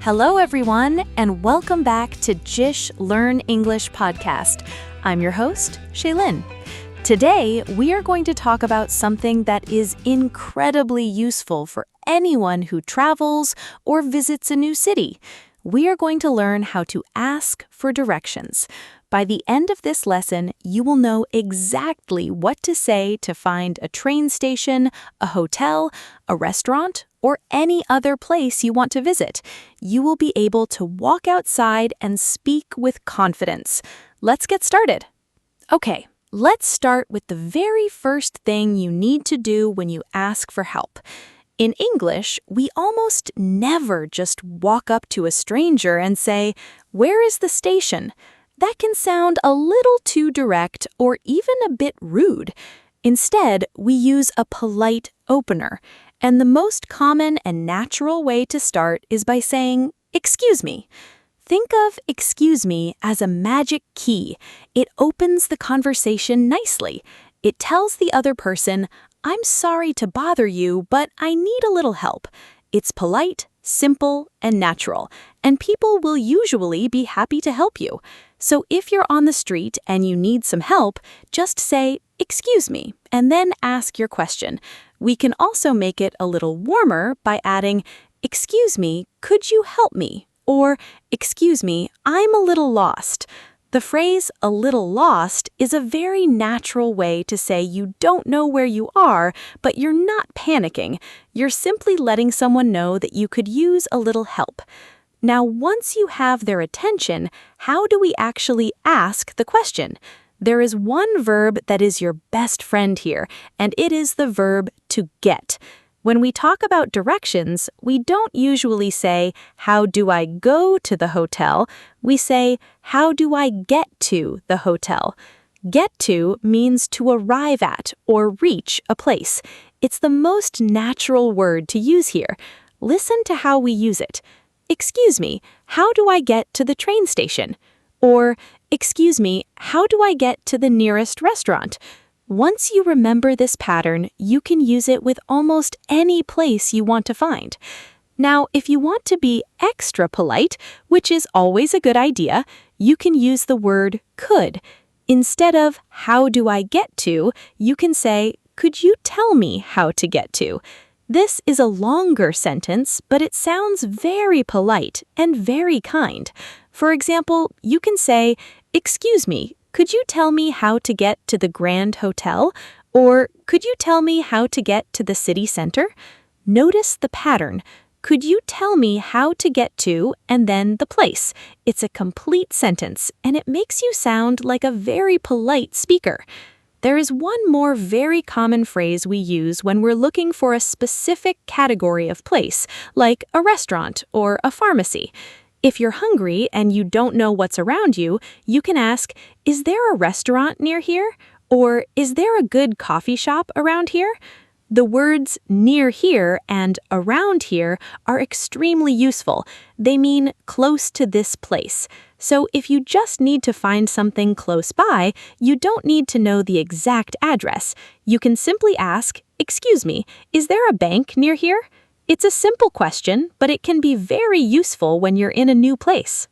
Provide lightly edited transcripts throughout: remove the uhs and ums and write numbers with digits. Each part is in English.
Hello, everyone, and welcome back to JISH Learn English Podcast. I'm your host, Shaylin. Today, we are going to talk about something that is incredibly useful for anyone who travels or visits a new city. We are going to learn how to ask for directions. By the end of this lesson, you will know exactly what to say to find a train station, a hotel, a restaurant, or any other place you want to visit. You will be able to walk outside and speak with confidence. Let's get started. Okay, let's start with the very first thing you need to do when you ask for help. In English, we almost never just walk up to a stranger and say, "Where is the station?" That can sound a little too direct or even a bit rude. Instead, we use a polite opener. And the most common and natural way to start is by saying, "Excuse me." Think of "excuse me" as a magic key. It opens the conversation nicely. It tells the other person, "I'm sorry to bother you, but I need a little help." It's polite, simple, and natural, and people will usually be happy to help you. So if you're on the street and you need some help, just say, "Excuse me," and then ask your question. We can also make it a little warmer by adding, "Excuse me, could you help me?" Or, "Excuse me, I'm a little lost." The phrase "a little lost" is a very natural way to say you don't know where you are, but you're not panicking. You're simply letting someone know that you could use a little help. Now, once you have their attention, how do we actually ask the question? There is one verb that is your best friend here, and it is the verb to get. When we talk about directions, we don't usually say, "How do I go to the hotel?" We say, "How do I get to the hotel?" Get to means to arrive at or reach a place. It's the most natural word to use here. Listen to how we use it. "Excuse me, how do I get to the train station?" Or, "Excuse me, how do I get to the nearest restaurant?" Once you remember this pattern, you can use it with almost any place you want to find. Now, if you want to be extra polite, which is always a good idea, you can use the word could. Instead of "how do I get to," you can say, "Could you tell me how to get to?" This is a longer sentence, but it sounds very polite and very kind. For example, you can say, "Excuse me, could you tell me how to get to the Grand Hotel?" Or, "Could you tell me how to get to the city center?" Notice the pattern. "Could you tell me how to get to," and then the place. It's a complete sentence, and it makes you sound like a very polite speaker. There is one more very common phrase we use when we're looking for a specific category of place, like a restaurant or a pharmacy. If you're hungry and you don't know what's around you, you can ask, "Is there a restaurant near here?" Or, "Is there a good coffee shop around here?" The words "near here" and "around here" are extremely useful. They mean close to this place. So if you just need to find something close by, you don't need to know the exact address. You can simply ask, "Excuse me, is there a bank near here?" It's a simple question, but it can be very useful when you're in a new place.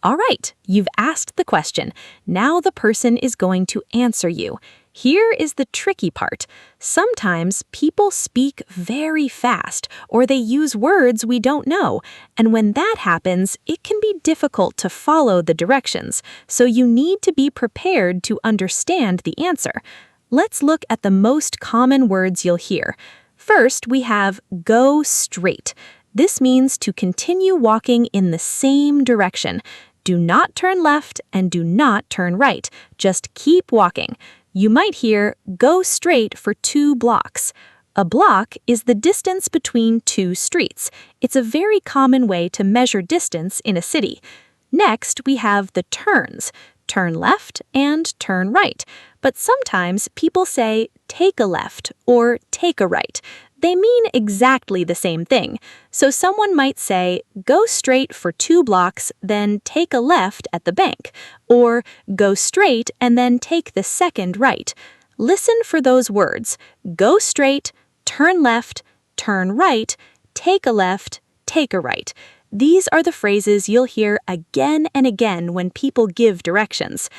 All right, you've asked the question. Now the person is going to answer you. Here is the tricky part. Sometimes people speak very fast, or they use words we don't know. And when that happens, it can be difficult to follow the directions. So you need to be prepared to understand the answer. Let's look at the most common words you'll hear. First, we have "go straight." This means to continue walking in the same direction. Do not turn left and do not turn right. Just keep walking. You might hear "go straight for 2 blocks." A block is the distance between 2 streets. It's a very common way to measure distance in a city. Next, we have the turns. Turn left and turn right. But sometimes people say "take a left" or "take a right." They mean exactly the same thing. So someone might say, "Go straight for 2 blocks, then take a left at the bank." Or, "Go straight and then take the second right." Listen for those words. Go straight, turn left, turn right, take a left, take a right. These are the phrases you'll hear again and again when people give directions.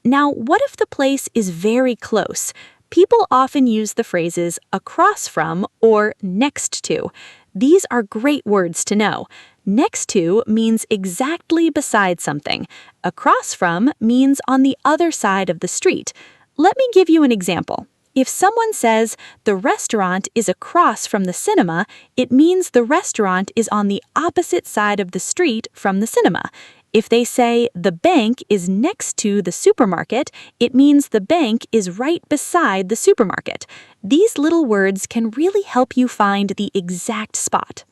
Now, what if the place is very close? People often use the phrases across from or next to. These are great words to know. Next to means exactly beside something. Across from means on the other side of the street. Let me give you an example. If someone says, the restaurant is across from the cinema, it means the restaurant is on the opposite side of the street from the cinema. If they say, the bank is next to the supermarket, it means the bank is right beside the supermarket. These little words can really help you find the exact spot.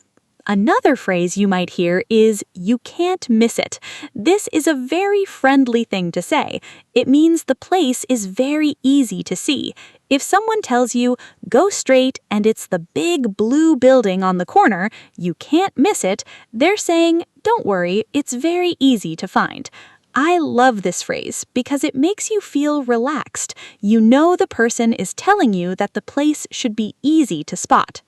Another phrase you might hear is, you can't miss it. This is a very friendly thing to say. It means the place is very easy to see. If someone tells you, go straight and it's the big blue building on the corner, you can't miss it, they're saying, don't worry, it's very easy to find. I love this phrase because it makes you feel relaxed. You know the person is telling you that the place should be easy to spot.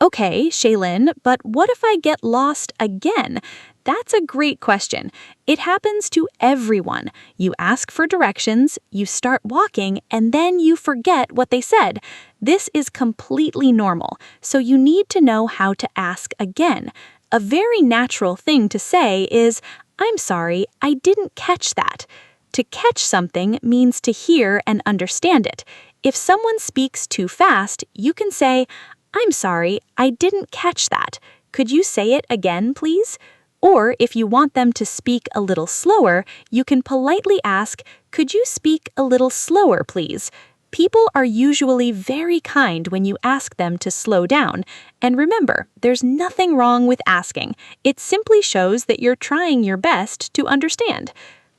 Okay, Shaylin, but what if I get lost again? That's a great question. It happens to everyone. You ask for directions, you start walking, and then you forget what they said. This is completely normal, so you need to know how to ask again. A very natural thing to say is, I'm sorry, I didn't catch that. To catch something means to hear and understand it. If someone speaks too fast, you can say, I'm sorry, I didn't catch that. Could you say it again, please? Or if you want them to speak a little slower, you can politely ask, could you speak a little slower, please? People are usually very kind when you ask them to slow down. And remember, there's nothing wrong with asking. It simply shows that you're trying your best to understand.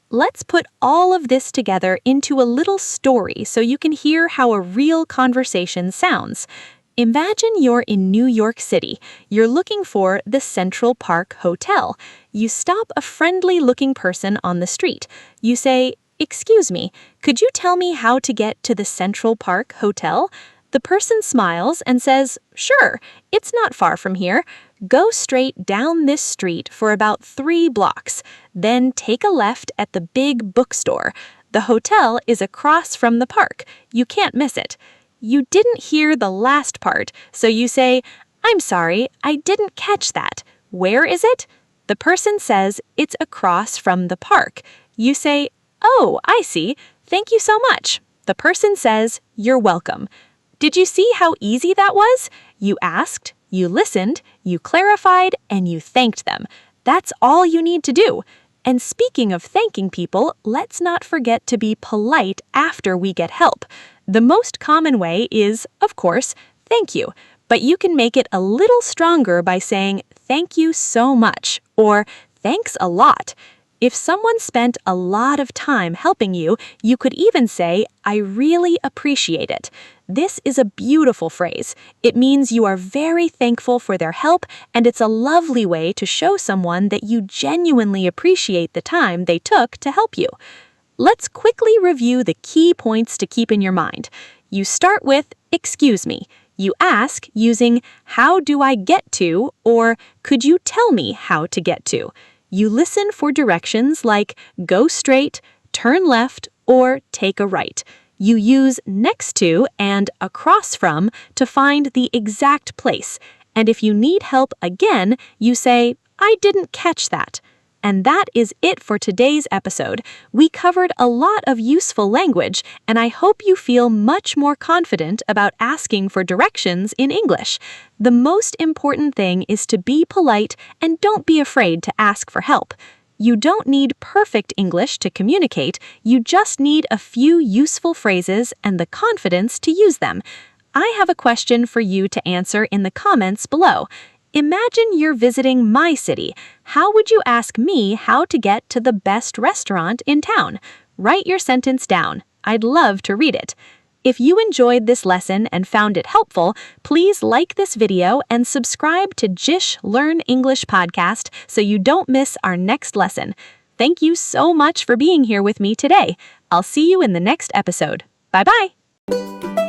Let's put all of this together into a little story so you can hear how a real conversation sounds. Imagine you're in New York City. You're looking for the Central Park Hotel. You stop a friendly-looking person on the street. You say, excuse me, could you tell me how to get to the Central Park Hotel? The person smiles and says, sure, it's not far from here. Go straight down this street for about 3 blocks. Then take a left at the big bookstore. The hotel is across from the park. You can't miss it. You didn't hear the last part, so you say, I'm sorry, I didn't catch that. Where is it? The person says it's across from the park. You say, oh, I see. Thank you so much. The person says, you're welcome. Did you see how easy that was? You asked, you listened, you clarified, and you thanked them. That's all you need to do. And speaking of thanking people, let's not forget to be polite after we get help. The most common way is, of course, thank you, but you can make it a little stronger by saying thank you so much or thanks a lot. If someone spent a lot of time helping you, you could even say, I really appreciate it. This is a beautiful phrase. It means you are very thankful for their help, and it's a lovely way to show someone that you genuinely appreciate the time they took to help you. Let's quickly review the key points to keep in your mind. You start with, excuse me. You ask using, how do I get to, or could you tell me how to get to? You listen for directions like go straight, turn left, or take a right. You use next to and across from to find the exact place. And if you need help again, you say, I didn't catch that. And that is it for today's episode. We covered a lot of useful language, and I hope you feel much more confident about asking for directions in English. The most important thing is to be polite and don't be afraid to ask for help. You don't need perfect English to communicate, you just need a few useful phrases and the confidence to use them. I have a question for you to answer in the comments below. Imagine you're visiting my city. How would you ask me how to get to the best restaurant in town? Write your sentence down. I'd love to read it. If you enjoyed this lesson and found it helpful, please like this video and subscribe to JISH Learn English Podcast so you don't miss our next lesson. Thank you so much for being here with me today. I'll see you in the next episode. Bye-bye.